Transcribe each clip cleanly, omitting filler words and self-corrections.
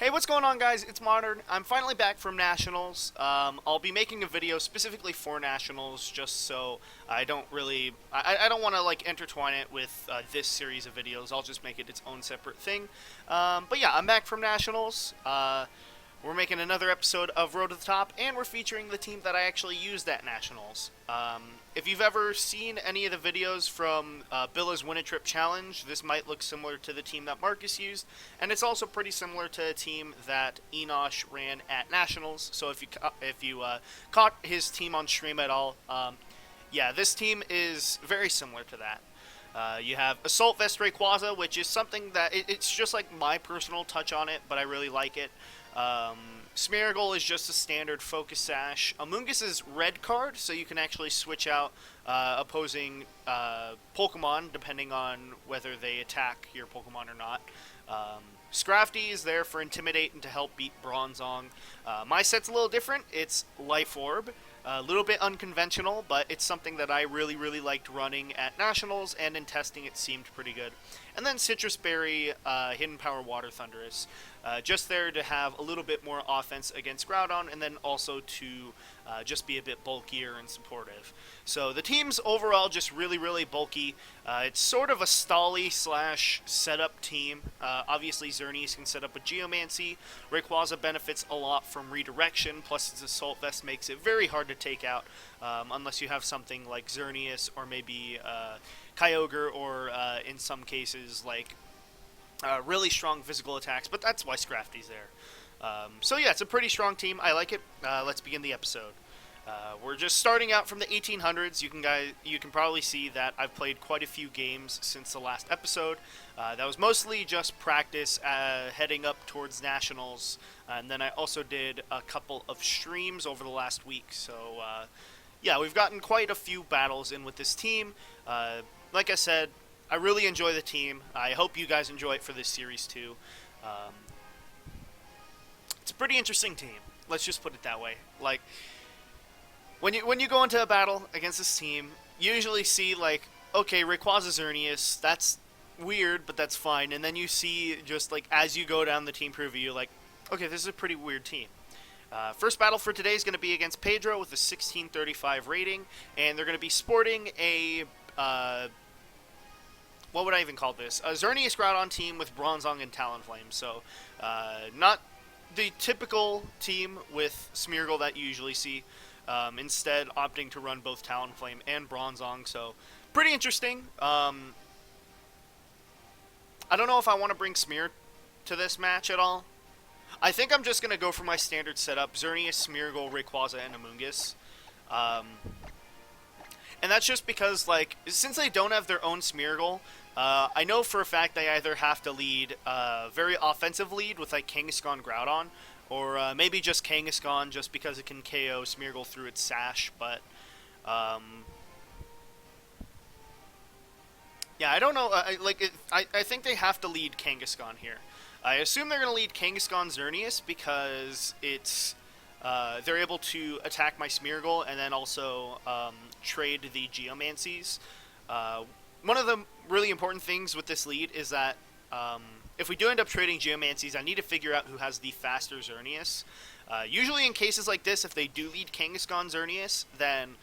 Hey, what's going on, guys? It's Modern. I'm finally back from Nationals. I'll be making a video specifically for Nationals, just so I don't want to like intertwine it with this series of videos. I'll just make it its own separate thing. But yeah, I'm back from Nationals. We're making another episode of Road to the Top, and we're featuring the team that I actually used at Nationals. If you've ever seen any of the videos from Billa's Win a Trip Challenge, this might look similar to the team that Marcus used, and it's also pretty similar to a team that Enosh ran at Nationals. So if you caught his team on stream at all, yeah, this team is very similar to that. You have Assault Vest Rayquaza, which is something that it's just like my personal touch on it, but I really like it. Smeargle is just a standard Focus Sash. Amoonguss is red card, so you can actually switch out opposing Pokemon depending on whether they attack your Pokemon or not. Scrafty is there for Intimidate and to help beat Bronzong. My set's a little different. It's Life Orb. A little bit unconventional, but it's something that I really liked running at Nationals, and in testing it seemed pretty good. And then Citrus Berry, Hidden Power Water Thundurus. Just there to have a little bit more offense against Groudon, and then also to just be a bit bulkier and supportive. So the team's overall just really bulky. It's sort of a Stally / setup team. Obviously Xerneas can set up a Geomancy. Rayquaza benefits a lot from redirection, plus its Assault Vest makes it very hard to take out, unless you have something like Xerneas or maybe Kyogre, or in some cases like really strong physical attacks, but that's why Scrafty's there. So yeah, it's a pretty strong team. I like it. Let's begin the episode. We're just starting out from the 1800s. You can probably see that I've played quite a few games since the last episode. That was mostly just practice heading up towards Nationals, and then I also did a couple of streams over the last week. So yeah, we've gotten quite a few battles in with this team. Like I said, I really enjoy the team. I hope you guys enjoy it for this series too. It's a pretty interesting team. Let's just put it that way. Like, when you go into a battle against this team, you usually see like, okay, Rayquaza Xerneas, that's weird, but that's fine. And then you see just like as you go down the team preview, you're like, okay, this is a pretty weird team. First battle for today is going to be against Pedro with a 1635 rating, and they're going to be sporting a what would I even call this? A Xerneas Groudon team with Bronzong and Talonflame. So, not the typical team with Smeargle that you usually see. Instead, opting to run both Talonflame and Bronzong. So, pretty interesting. I don't know if I want to bring Smear to this match at all. I think I'm just going to go for my standard setup. Xerneas, Smeargle, Rayquaza, and Amoonguss. And that's just because, like, since they don't have their own Smeargle, I know for a fact they either have to lead a very offensive lead with, like, Kangaskhan Groudon, or maybe just Kangaskhan just because it can KO Smeargle through its Sash, but, yeah, I don't know, I think they have to lead Kangaskhan here. I assume they're going to lead Kangaskhan Xerneas because it's, they're able to attack my Smeargle and then also trade the Geomancies. One of the really important things with this lead is that if we do end up trading Geomancies, I need to figure out who has the faster Xerneas. Usually in cases like this, if they do lead Kangaskhan Xerneas, then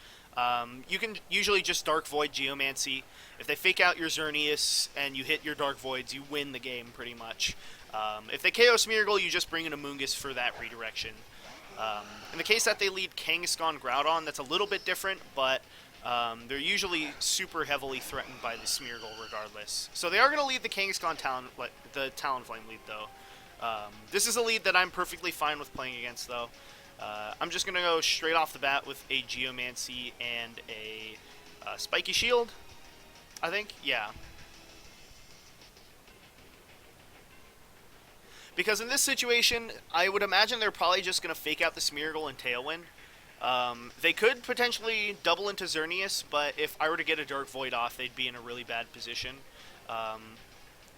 you can usually just Dark Void Geomancy. If they fake out your Xerneas and you hit your Dark Voids, you win the game pretty much. If they KO Smeargle, you just bring in Amoonguss for that redirection. In the case that they lead Kangaskhan Groudon, that's a little bit different, but they're usually super heavily threatened by the Smeargle regardless. So they are going to lead the Kangaskhan the Talonflame lead, though. This is a lead that I'm perfectly fine with playing against, though. I'm just going to go straight off the bat with a Geomancy and a Spiky Shield, I think. Yeah. Because in this situation, I would imagine they're probably just going to fake out the Smeargle and Tailwind. They could potentially double into Xerneas, but if I were to get a Dark Void off, they'd be in a really bad position.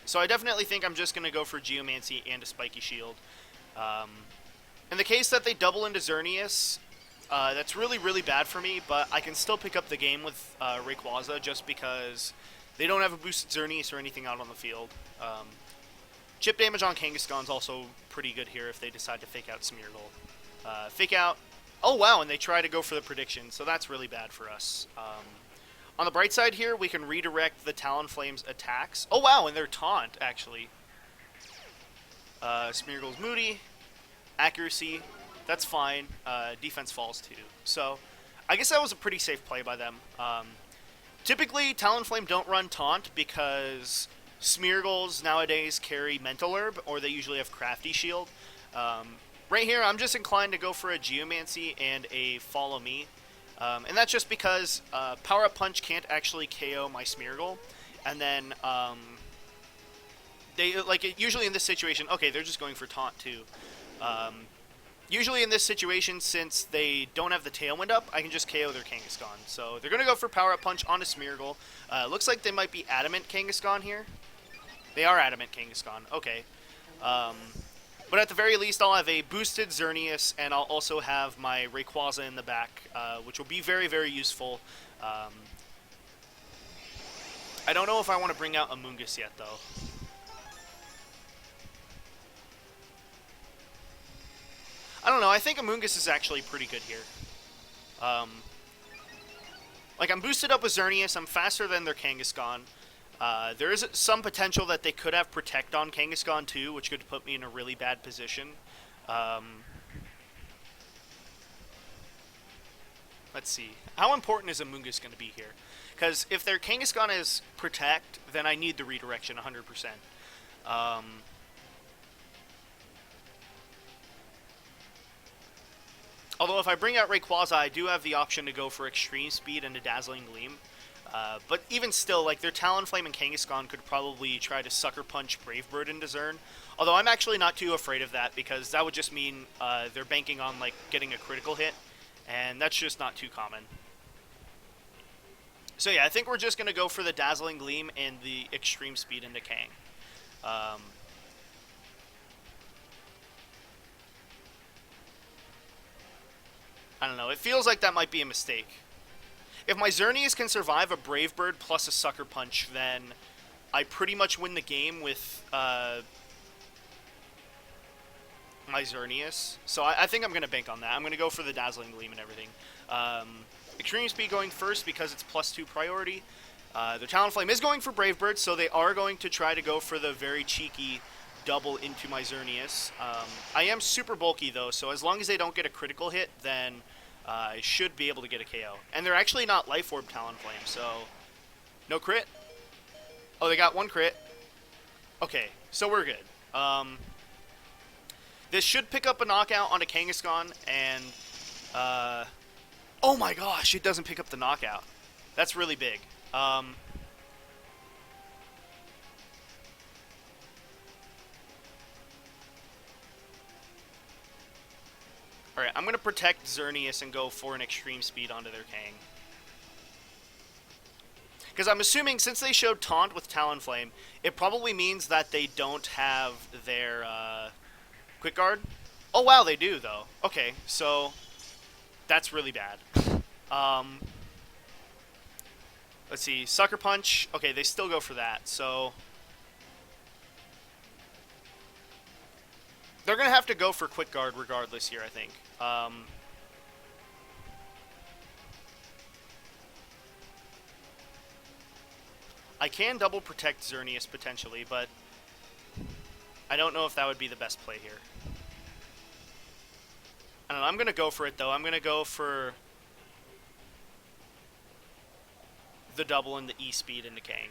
So I definitely think I'm just going to go for Geomancy and a Spiky Shield. In the case that they double into Xerneas, that's really bad for me, but I can still pick up the game with Rayquaza just because they don't have a boosted Xerneas or anything out on the field. Chip damage on Kangaskhan's also pretty good here if they decide to fake out Smeargle. Fake out. Oh, wow, and they try to go for the prediction, so that's really bad for us. On the bright side here, we can redirect the Talonflame's attacks. Oh, wow, and their taunt, actually. Smeargle's moody. Accuracy. That's fine. Defense falls, too. So, I guess that was a pretty safe play by them. Typically, Talonflame don't run taunt because Smeargles nowadays carry Mental Herb, or they usually have Crafty Shield. Right here, I'm just inclined to go for a Geomancy and a Follow Me. And that's just because Power Up Punch can't actually KO my Smeargle. And then, usually in this situation, okay, they're just going for Taunt too. Usually in this situation, since they don't have the Tailwind up, I can just KO their Kangaskhan. So they're going to go for Power Up Punch onto Smeargle. Looks like they might be Adamant Kangaskhan here. They are Adamant Kangaskhan. Okay. But at the very least, I'll have a boosted Xerneas, and I'll also have my Rayquaza in the back, which will be very, very useful. I don't know if I want to bring out Amoonguss yet, though. I don't know. I think Amoonguss is actually pretty good here. I'm boosted up with Xerneas. I'm faster than their Kangaskhan. There is some potential that they could have Protect on Kangaskhan too, which could put me in a really bad position. Let's see. How important is Amoonguss going to be here? Because if their Kangaskhan is Protect, then I need the redirection 100%. Although if I bring out Rayquaza, I do have the option to go for Extreme Speed and a Dazzling Gleam. But even still, their Talonflame and Kangaskhan could probably try to Sucker Punch Brave Bird into Zern. Although I'm actually not too afraid of that, because that would just mean they're banking on, getting a critical hit. And that's just not too common. So yeah, I think we're just going to go for the Dazzling Gleam and the Extreme Speed into Kang. I don't know. It feels like that might be a mistake. If my Xerneas can survive a Brave Bird plus a Sucker Punch, then I pretty much win the game with my Xerneas. So I think I'm going to bank on that. I'm going to go for the Dazzling Gleam and everything. Extreme Speed going first because it's +2 priority. The Talonflame is going for Brave Bird, so they are going to try to go for the very cheeky double into my Xerneas. I am super bulky, though, so as long as they don't get a critical hit, then I should be able to get a KO. And they're actually not Life Orb Talonflame, so no crit. Oh, they got one crit. Okay, so we're good. This should pick up a knockout on a Kangaskhan, and oh my gosh, it doesn't pick up the knockout. That's really big. Alright, I'm going to protect Xerneas and go for an Extreme Speed onto their Kang. Because I'm assuming, since they showed Taunt with Talonflame, it probably means that they don't have their Quick Guard. Oh wow, they do, though. Okay, so that's really bad. Let's see, Sucker Punch. Okay, they still go for that, so they're going to have to go for Quick Guard regardless here, I think. I can double protect Xerneas potentially, but I don't know if that would be the best play here. I don't know, I'm going to go for it, though. I'm going to go for the double and the E-Speed into Kang.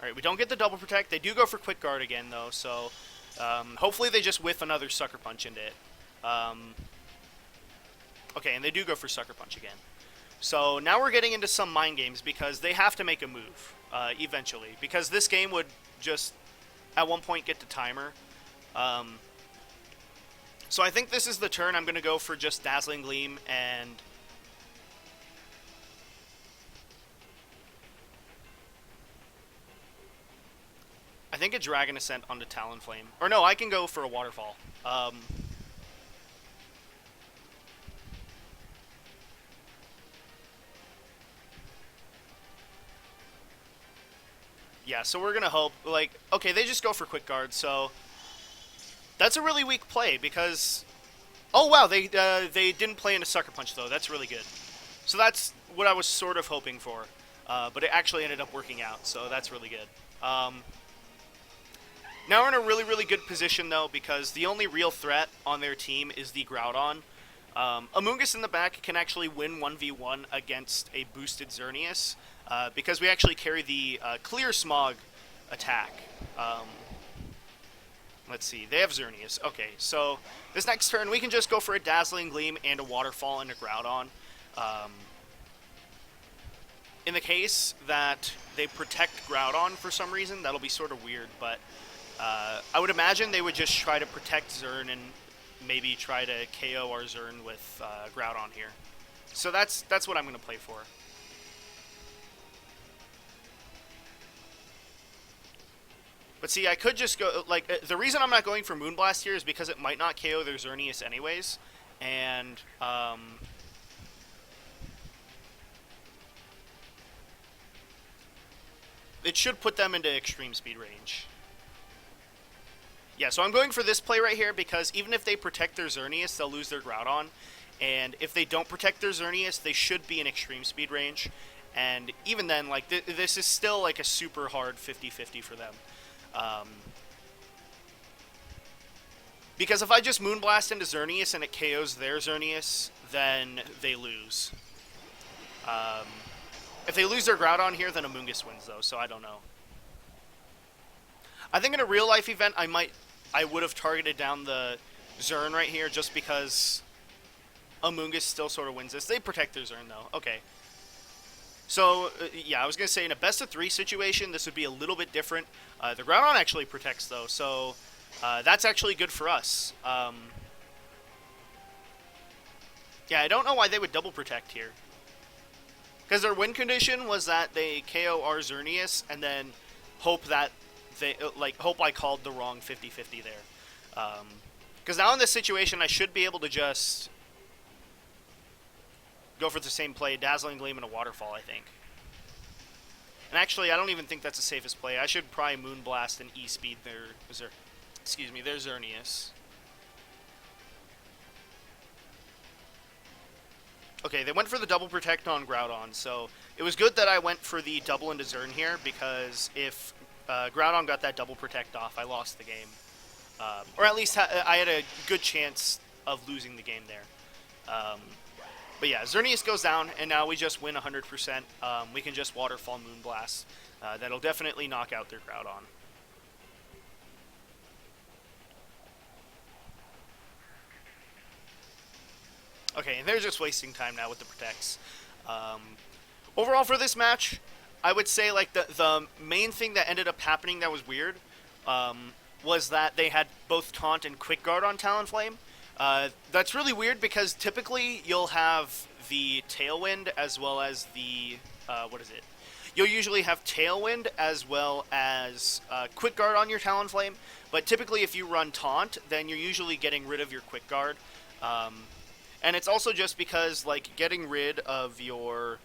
Alright, we don't get the double protect. They do go for Quick Guard again, though, so hopefully they just whiff another Sucker Punch into it. Okay, and they do go for Sucker Punch again. So now we're getting into some mind games because they have to make a move eventually. Because this game would just, at one point, get to timer. So I think this is the turn. I'm going to go for just Dazzling Gleam and I think a Dragon Ascent onto Talonflame. Or no, I can go for a Waterfall. Yeah, so we're gonna hope, like, okay, they just go for quick guard, so that's a really weak play because, oh wow, they didn't play into sucker punch though. That's really good. So that's what I was sort of hoping for, but it actually ended up working out, so that's really good. Now we're in a really good position though because the only real threat on their team is the Groudon. Amoonguss in the back can actually win 1v1 against a boosted Xerneas because we actually carry the Clear Smog attack. Let's see, they have Xerneas. Okay, so this next turn we can just go for a Dazzling Gleam and a Waterfall and a Groudon. In the case that they protect Groudon for some reason, that'll be sort of weird, but I would imagine they would just try to protect Zern and maybe try to KO our Zern with Groudon here. So that's what I'm going to play for. But see, I could just go, like, the reason I'm not going for Moonblast here is because it might not KO their Xerneas anyways, and, it should put them into extreme speed range. Yeah, so I'm going for this play right here because even if they protect their Xerneas, they'll lose their Groudon, and if they don't protect their Xerneas, they should be in extreme speed range, and even then, like, this is still, like, a super hard 50-50 for them. Because if I just Moonblast into Xerneas and it KOs their Xerneas, then they lose. If they lose their Groudon here, then Amoonguss wins, though, so I don't know. I think in a real-life event, I would have targeted down the Zern right here just because Amoonguss still sort of wins this. They protect their Zern, though. Okay. So, yeah, I was going to say in a best-of-3 situation, this would be a little bit different. The Groudon actually protects, though, so that's actually good for us. Yeah, I don't know why they would double protect here. Because their win condition was that they KO our Xerneas and then hope that they, like, hope I called the wrong 50-50 there. Because now in this situation, I should be able to just go for the same play, Dazzling Gleam and a Waterfall, I think. And actually, I don't even think that's the safest play. I should probably Moonblast and E-Speed their Xerneas. Okay, they went for the double protect on Groudon, so it was good that I went for the double into Zern here, because if Groudon got that double protect off, I lost the game. Or at least I had a good chance of losing the game there. But yeah, Xerneas goes down, and now we just win 100%. We can just Waterfall Moonblast. That'll definitely knock out their Groudon. Okay, and they're just wasting time now with the protects. Overall for this match, I would say like the main thing that ended up happening that was weird was that they had both Taunt and Quick Guard on Talonflame. That's really weird because typically you'll have the Tailwind as well as the, You'll usually have Tailwind as well as Quick Guard on your Talonflame, but typically if you run Taunt, then you're usually getting rid of your Quick Guard. And it's also just because, like, getting rid of your,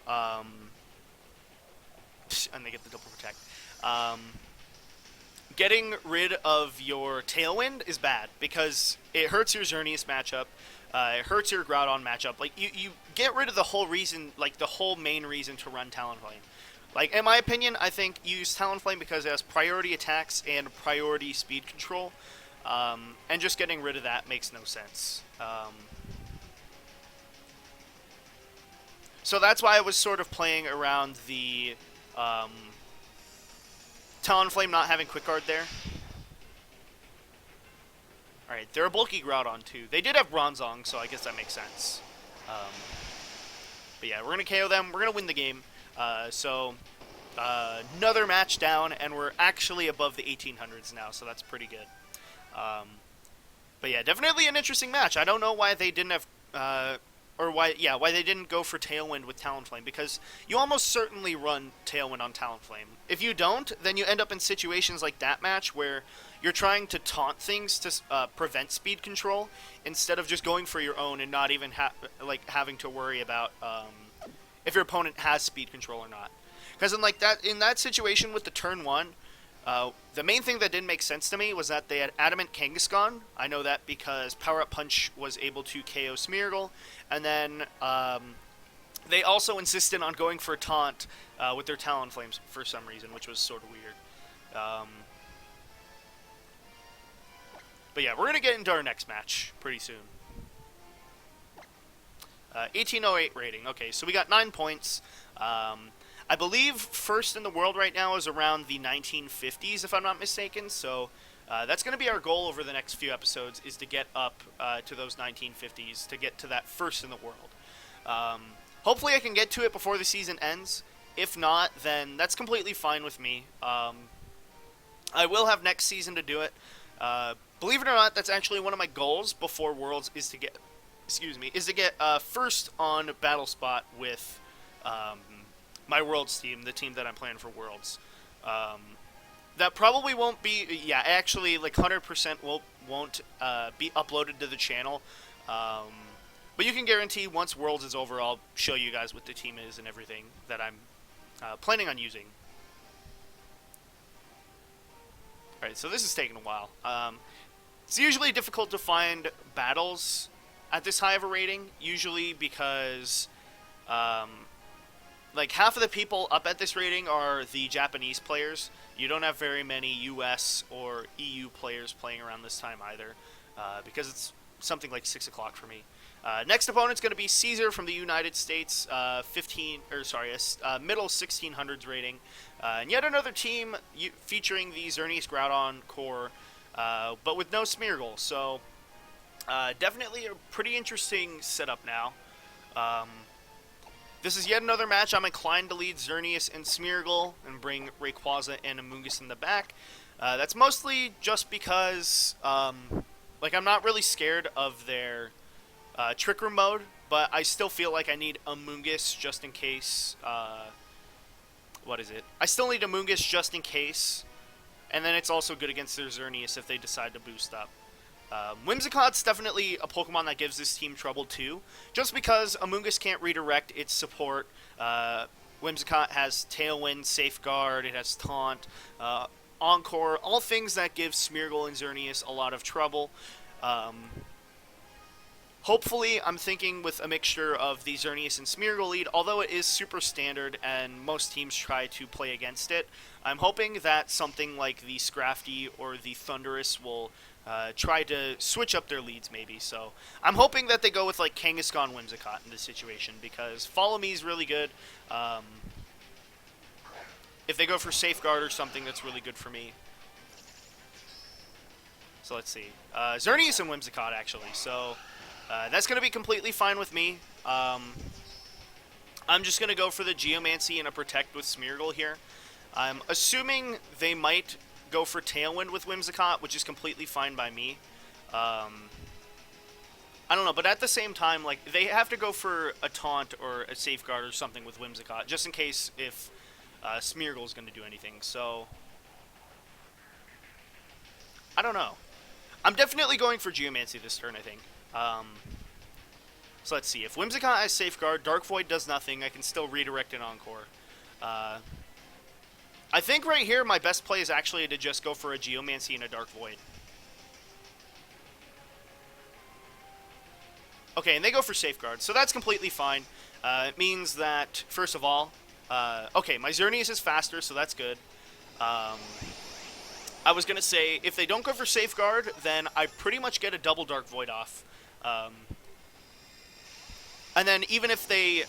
and they get the double protect, getting rid of your Tailwind is bad, because it hurts your Xerneas matchup, it hurts your Groudon matchup. Like, you get rid of the whole reason, like, the whole main reason to run Talonflame. Like, in my opinion, I think you use Talonflame because it has priority attacks and priority speed control, and just getting rid of that makes no sense. So that's why I was sort of playing around the Talonflame not having Quick Guard there. Alright, they're a bulky Groudon too. They did have Bronzong, so I guess that makes sense. But yeah, we're going to KO them. We're going to win the game. Another match down, and we're actually above the 1800s now, so that's pretty good. But yeah, definitely an interesting match. I don't know why they didn't have... why they didn't go for Tailwind with Talonflame, because you almost certainly run Tailwind on Talonflame. If you don't, then you end up in situations like that match where you're trying to taunt things to prevent speed control instead of just going for your own and not even having to worry about if your opponent has speed control or not. Because in that situation with the turn one, the main thing that didn't make sense to me was that they had Adamant Kangaskhan. I know that because Power Up Punch was able to KO Smeargle, and then they also insisted on going for a taunt with their Talonflames for some reason, which was sort of weird. But yeah, we're going to get into our next match pretty soon. 1808 rating. Okay, so we got 9 points. I believe first in the world right now is around the 1950s, if I'm not mistaken. So that's going to be our goal over the next few episodes, is to get up to those 1950s, to get to that first in the world. Hopefully I can get to it before the season ends. If not, then that's completely fine with me. I will have next season to do it. Believe it or not, that's actually one of my goals before Worlds is to get, first on Battle Spot with my Worlds team, the team that I'm playing for Worlds. That probably won't be, yeah, actually, like 100% won't be uploaded to the channel. But you can guarantee once Worlds is over, I'll show you guys what the team is and everything that I'm planning on using. Alright, so this is taking a while. It's usually difficult to find battles at this high of a rating, usually because like half of the people up at this rating are the Japanese players. You don't have very many US or EU players playing around this time either, because it's something like 6 o'clock for me. Next opponent's going to be Caesar from the United States, middle 1600s rating. And yet another team featuring the Xerneas Groudon core, but with no Smeargle. So definitely a pretty interesting setup now. This is yet another match I'm inclined to lead Xerneas and Smeargle and bring Rayquaza and Amoonguss in the back. That's mostly just because like I'm not really scared of their Trick Room mode, but I still feel like I need Amoonguss just in case. I still need Amoonguss just in case, and then it's also good against their Xerneas if they decide to boost up. Whimsicott's definitely a Pokemon that gives this team trouble too, just because Amoonguss can't redirect its support. Whimsicott has Tailwind, Safeguard, it has Taunt, Encore, all things that give Smeargle and Xerneas a lot of trouble. Hopefully, I'm thinking with a mixture of the Xerneas and Smeargle lead, although it is super standard and most teams try to play against it, I'm hoping that something like the Scrafty or the Thundurus will try to switch up their leads maybe. So I'm hoping that they go with like Kangaskhan Whimsicott in this situation, because Follow Me is really good. If they go for Safeguard or something, that's really good for me. So let's see. Xerneas and Whimsicott actually, so that's going to be completely fine with me. I'm just going to go for the Geomancy and a Protect with Smeargle here. I'm assuming they might go for Tailwind with Whimsicott, which is completely fine by me. I don't know, but at the same time, like, they have to go for a Taunt or a Safeguard or something with Whimsicott, just in case if Smeargle is going to do anything. So I don't know. I'm definitely going for Geomancy this turn, I think. So let's see. If Whimsicott has Safeguard, Dark Void does nothing. I can still redirect an Encore. I think right here my best play is actually to just go for a Geomancy and a Dark Void. Okay, and they go for Safeguard, so that's completely fine. It means that, first of all, okay, my Xerneas is faster, so that's good. I was going to say, if they don't go for Safeguard, then I pretty much get a double Dark Void off. And then even if they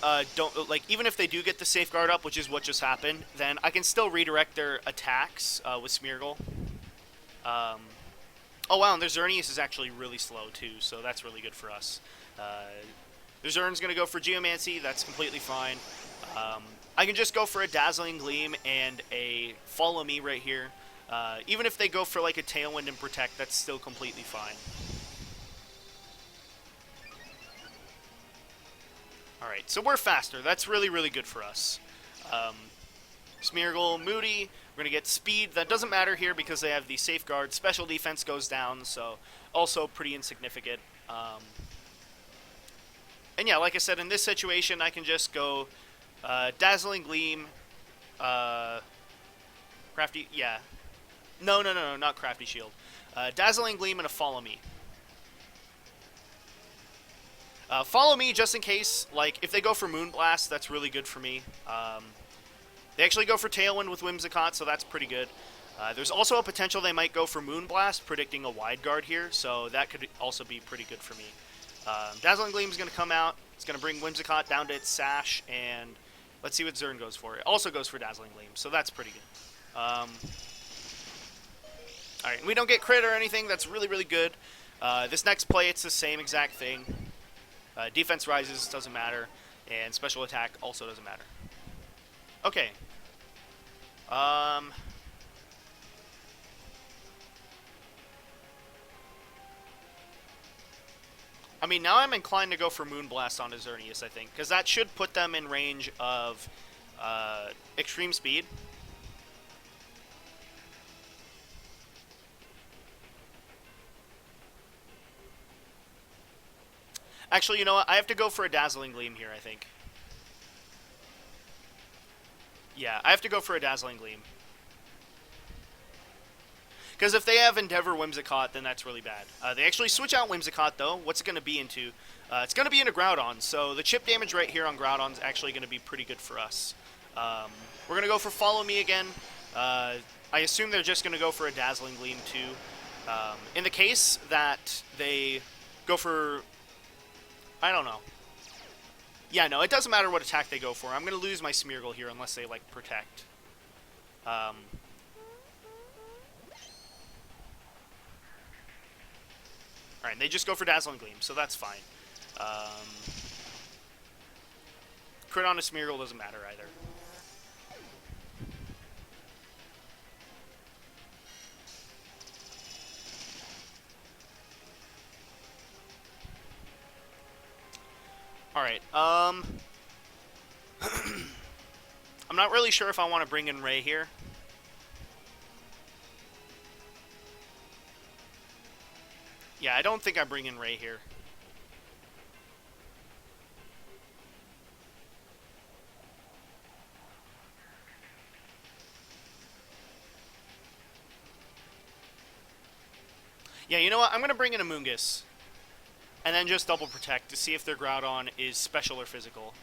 even if they do get the Safeguard up, which is what just happened, then I can still redirect their attacks with Smeargle. Oh wow, and their Xerneas is actually really slow too, so that's really good for us. Their Xern's going to go for Geomancy, that's completely fine. I can just go for a Dazzling Gleam and a Follow Me right here. Even if they go for like a Tailwind and Protect, that's still completely fine. Alright, so we're faster. That's really, really good for us. Smeargle, Moody, we're going to get speed. That doesn't matter here because they have the Safeguard. Special defense goes down, so also pretty insignificant. And yeah, like I said, in this situation, I can just go Dazzling Gleam, Crafty, yeah. No, not Crafty Shield. Dazzling Gleam and a Follow Me. Follow Me just in case, like, if they go for Moonblast, that's really good for me. They actually go for Tailwind with Whimsicott, so that's pretty good. There's also a potential they might go for Moonblast, predicting a wide guard here, so that could also be pretty good for me. Dazzling Gleam is going to come out. It's going to bring Whimsicott down to its Sash, and let's see what Zern goes for. It also goes for Dazzling Gleam, so that's pretty good. Alright, we don't get crit or anything. That's really, really good. This next play, it's the same exact thing. Defense rises, doesn't matter, and special attack also doesn't matter. Okay. I mean, now I'm inclined to go for Moonblast on Xerneas, I think, because that should put them in range of extreme speed. Actually, you know what? I have to go for a Dazzling Gleam here, I think. Yeah, I have to go for a Dazzling Gleam. Because if they have Endeavor Whimsicott, then that's really bad. They actually switch out Whimsicott, though. What's it going to be into? It's going to be into Groudon, so the chip damage right here on Groudon is actually going to be pretty good for us. We're going to go for Follow Me again. I assume they're just going to go for a Dazzling Gleam, too. In the case that they go for... I don't know. Yeah, no, it doesn't matter what attack they go for. I'm going to lose my Smeargle here unless they, like, protect. Alright, they just go for Dazzling Gleam, so that's fine. Crit on a Smeargle doesn't matter either. Alright, I'm not really sure if I want to bring in Ray here. Yeah, I don't think I bring in Ray here. Yeah, you know what? I'm going to bring in a Moongus. And then just double protect to see if their Groudon is special or physical.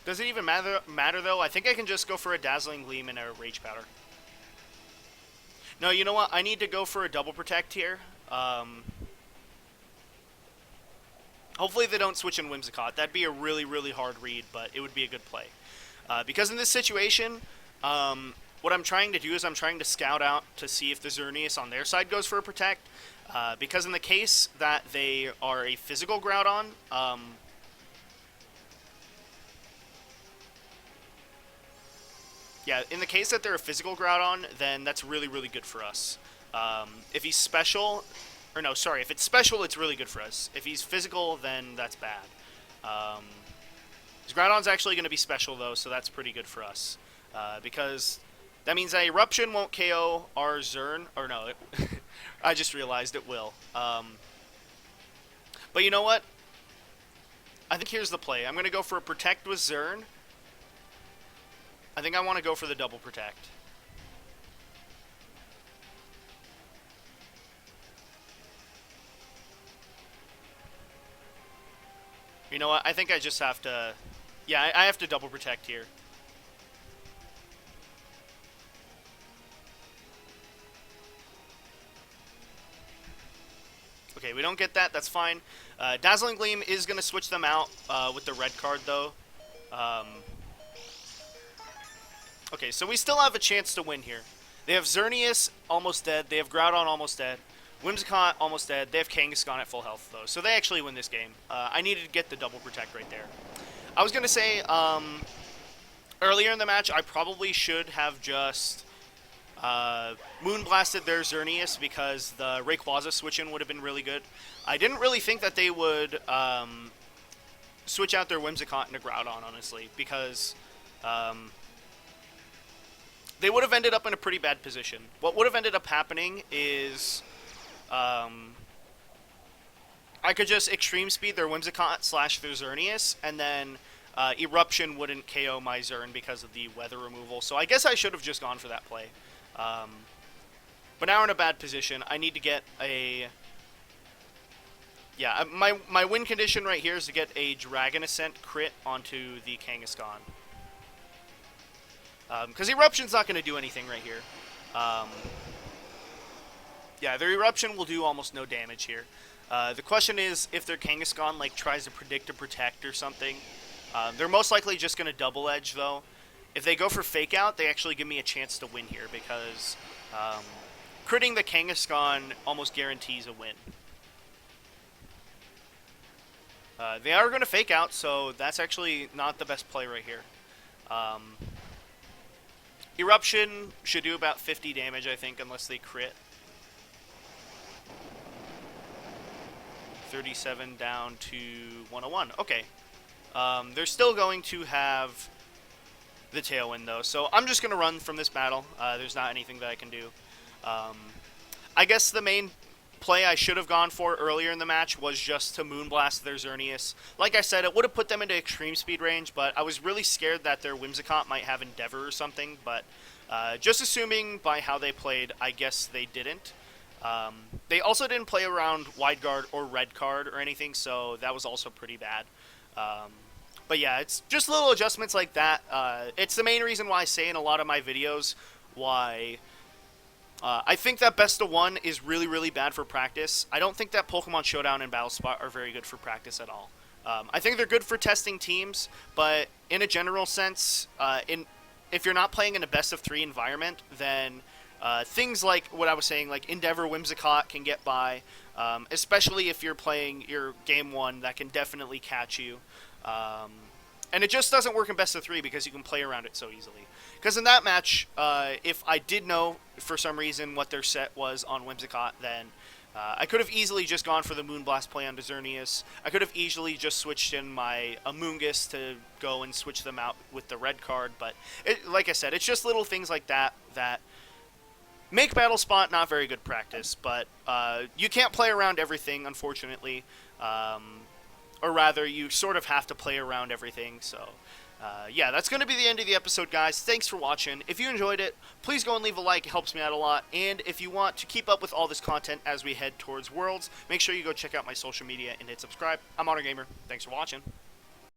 Does it even matter though? I think I can just go for a Dazzling Gleam and a Rage Powder. No, you know what? I need to go for a double protect here. Hopefully they don't switch in Whimsicott. That'd be a really, really hard read, but it would be a good play. Because in this situation, what I'm trying to do is I'm trying to scout out to see if the Xerneas on their side goes for a protect. Because in the case that they are a physical Groudon, yeah, in the case that they're a physical Groudon, then that's really, really good for us. If he's special... Or no, sorry, if it's special, it's really good for us. If he's physical, then that's bad. His Groudon's actually going to be special, though, so that's pretty good for us. Because that means that Eruption won't KO our Zern. Or no, I just realized it will. But you know what? I think here's the play. I'm going to go for a Protect with Zern. I think I want to go for the double Protect. You know what? I think I just have to... Yeah, I have to double protect here. Okay, we don't get that. That's fine. Dazzling Gleam is going to switch them out with the red card, though. Okay, so we still have a chance to win here. They have Xerneas almost dead. They have Groudon almost dead. Whimsicott almost dead. They have Kangaskhan at full health, though. So they actually win this game. I needed to get the double protect right there. I was going to say, earlier in the match, I probably should have just Moonblasted their Xerneas because the Rayquaza switch-in would have been really good. I didn't really think that they would switch out their Whimsicott into Groudon, honestly, because... they would have ended up in a pretty bad position. What would have ended up happening is I could just extreme speed their Whimsicott / their Xerneas, and then Eruption wouldn't KO my Zern because of the weather removal. So I guess I should have just gone for that play. But now we're in a bad position. I need to get a... Yeah, my win condition right here is to get a Dragon Ascent crit onto the Kangaskhan. Because Eruption's not going to do anything right here. Yeah, their Eruption will do almost no damage here. The question is if their Kangaskhan like tries to predict or protect or something. They're most likely just going to double edge though. If they go for Fake Out, they actually give me a chance to win here because critting the Kangaskhan almost guarantees a win. They are going to Fake Out, so that's actually not the best play right here. Eruption should do about 50 damage, I think, unless they crit. 37 down to 101. Okay. They're still going to have the Tailwind, though, so I'm just going to run from this battle. There's not anything that I can do. I guess the main play I should have gone for earlier in the match was just to Moonblast their Xerneas. Like I said, it would have put them into extreme speed range, but I was really scared that their Whimsicott might have Endeavor or something, but just assuming by how they played, I guess they didn't. They also didn't play around Wide Guard or Red Card or anything, so that was also pretty bad. But yeah, it's just little adjustments like that. It's the main reason why I say in a lot of my videos why... I think that best of one is really, really bad for practice. I don't think that Pokemon Showdown and Battle Spot are very good for practice at all. I think they're good for testing teams, but in a general sense, if you're not playing in a best of 3 environment, then things like what I was saying, like Endeavor Whimsicott can get by, especially if you're playing your Game 1, that can definitely catch you. And it just doesn't work in best of 3 because you can play around it so easily. Because in that match, if I did know for some reason what their set was on Whimsicott, then I could have easily just gone for the Moonblast play on Xerneas. I could have easily just switched in my Amoonguss to go and switch them out with the red card. But like I said, it's just little things like that that make Battle Spot not very good practice. But you can't play around everything, unfortunately. Or rather, you sort of have to play around everything, so... yeah, that's going to be the end of the episode, guys. Thanks for watching. If you enjoyed it, please go and leave a like. It helps me out a lot. And if you want to keep up with all this content as we head towards Worlds, make sure you go check out my social media and hit subscribe. I'm ModernGamer. Thanks for watching.